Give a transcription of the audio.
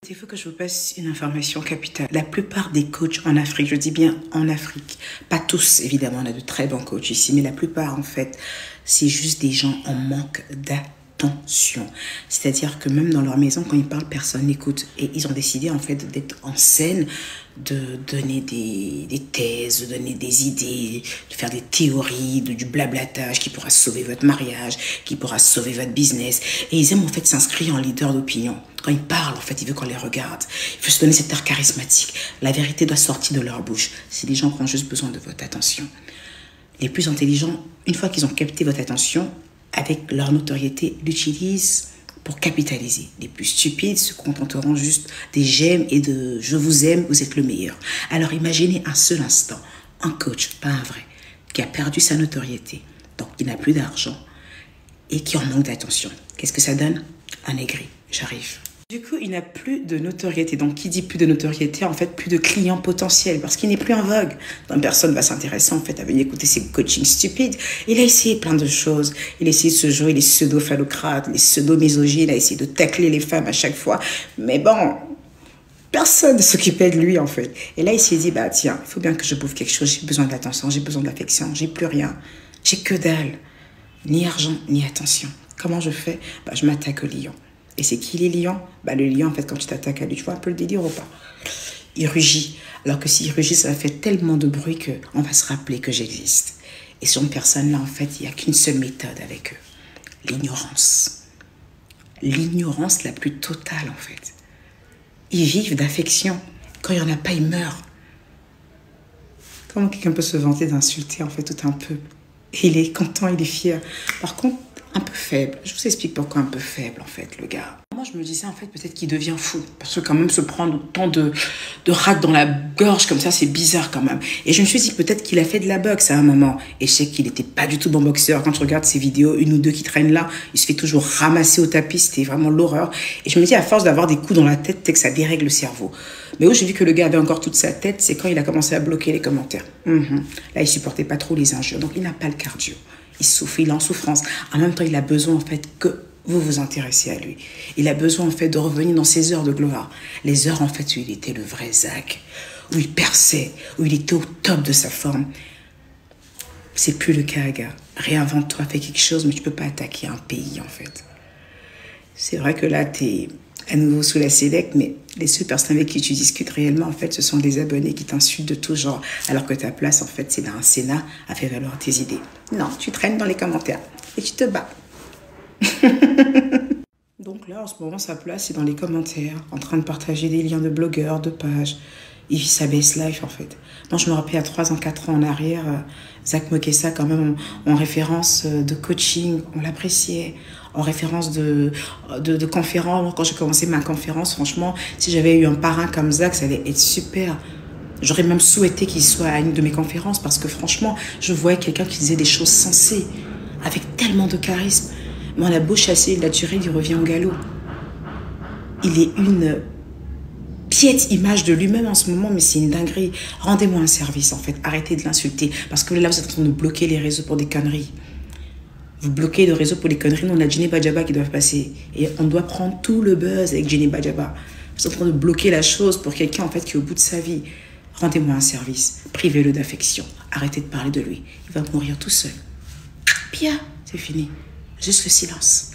Il faut que je vous passe une information capitale. La plupart des coachs en Afrique, je dis bien en Afrique, pas tous évidemment, on a de très bons coachs ici, mais la plupart en fait, c'est juste des gens en manque d'attention. C'est-à-dire que même dans leur maison, quand ils parlent, personne n'écoute. Et ils ont décidé en fait d'être en scène, de donner des thèses, de donner des idées, de faire des théories, du blablatage qui pourra sauver votre mariage, qui pourra sauver votre business. Et ils aiment en fait s'inscrire en leader d'opinion. Quand ils parlent, en fait, ils veulent qu'on les regarde. Il faut se donner cet air charismatique. La vérité doit sortir de leur bouche. C'est des gens qui ont juste besoin de votre attention. Les plus intelligents, une fois qu'ils ont capté votre attention, avec leur notoriété, l'utilisent pour capitaliser. Les plus stupides se contenteront juste des j'aime et de je vous aime, vous êtes le meilleur. Alors imaginez un seul instant, un coach, pas un vrai, qui a perdu sa notoriété, donc qui n'a plus d'argent et qui en manque d'attention. Qu'est-ce que ça donne? Un aigri. J'arrive. Du coup, il n'a plus de notoriété. Donc, qui dit plus de notoriété, en fait, plus de clients potentiels, parce qu'il n'est plus en vogue. Donc, personne va s'intéresser, en fait, à venir écouter ses coachings stupides. Il a essayé plein de choses. Il a essayé de se jouer les pseudo-phallocrates, les pseudo-misogynes. Il a essayé de tacler les femmes à chaque fois. Mais bon, personne ne s'occupait de lui, en fait. Et là, il s'est dit, bah, tiens, il faut bien que je bouffe quelque chose. J'ai besoin d'attention, j'ai besoin d'affection, j'ai plus rien. J'ai que dalle. Ni argent, ni attention. Comment je fais? Bah, je m'attaque au lion. Et c'est qui les lions? Bah, le lion, en fait, quand tu t'attaques à lui, tu vois un peu le délire ou pas? Il rugit. Alors que s'il rugit, ça va faire tellement de bruit qu'on va se rappeler que j'existe. Et ce genre de personnes-là, en fait, il n'y a qu'une seule méthode avec eux. L'ignorance. L'ignorance la plus totale, en fait. Ils vivent d'affection. Quand il n'y en a pas, ils meurent. Comment quelqu'un peut se vanter d'insulter, en fait, tout un peu? Il est content, il est fier. Par contre, un peu faible. Je vous explique pourquoi un peu faible, en fait, le gars. Moi, je me disais, en fait, peut-être qu'il devient fou. Parce que quand même, se prendre autant de racks dans la gorge comme ça, c'est bizarre quand même. Et je me suis dit, peut-être qu'il a fait de la boxe à un moment. Et je sais qu'il n'était pas du tout bon boxeur. Quand je regarde ses vidéos, une ou deux qui traînent là, il se fait toujours ramasser au tapis. C'était vraiment l'horreur. Et je me dis, à force d'avoir des coups dans la tête, c'est que ça dérègle le cerveau. Mais où j'ai vu que le gars avait encore toute sa tête, c'est quand il a commencé à bloquer les commentaires. Là, il supportait pas trop les injures. Donc, il n'a pas le cardio. Il souffre, il est en souffrance. En même temps, il a besoin, en fait, que vous vous intéressez à lui. Il a besoin, en fait, de revenir dans ses heures de gloire. Les heures, en fait, où il était le vrai Zach, où il perçait, où il était au top de sa forme. C'est plus le cas, gars. Réinvente-toi, fais quelque chose, mais tu peux pas attaquer un pays, en fait. C'est vrai que là, t'es à nouveau sous la sélecte, mais les seules personnes avec qui tu discutes réellement, en fait, ce sont des abonnés qui t'insultent de tout genre, alors que ta place, en fait, c'est dans un Sénat à faire valoir tes idées. Non, tu traînes dans les commentaires et tu te bats. Donc là, en ce moment, sa place, c'est dans les commentaires, en train de partager des liens de blogueurs, de pages. Il vit sa best life, en fait. Moi, je me rappelle, à 3 ans, 4 ans en arrière, Zach Mokessa, quand même, en référence de coaching, on l'appréciait. En référence de conférence, quand j'ai commencé ma conférence, franchement, si j'avais eu un parrain comme Zach, ça allait être super. J'aurais même souhaité qu'il soit à une de mes conférences parce que franchement, je voyais quelqu'un qui disait des choses sensées, avec tellement de charisme. Mais on a beau chasser le naturel, il revient au galop. Il est une piètre image de lui-même en ce moment, mais c'est une dinguerie. Rendez-moi un service, en fait. Arrêtez de l'insulter. Parce que là, vous êtes en train de bloquer les réseaux pour des conneries. Vous bloquez le réseau pour des conneries. Nous, on a Jenny Bajaba qui doivent passer. Et on doit prendre tout le buzz avec Jenny Bajaba. Vous êtes en train de bloquer la chose pour quelqu'un, en fait, qui est au bout de sa vie. Rendez-moi un service. Privez-le d'affection. Arrêtez de parler de lui. Il va mourir tout seul. Pia, c'est fini. Juste le silence.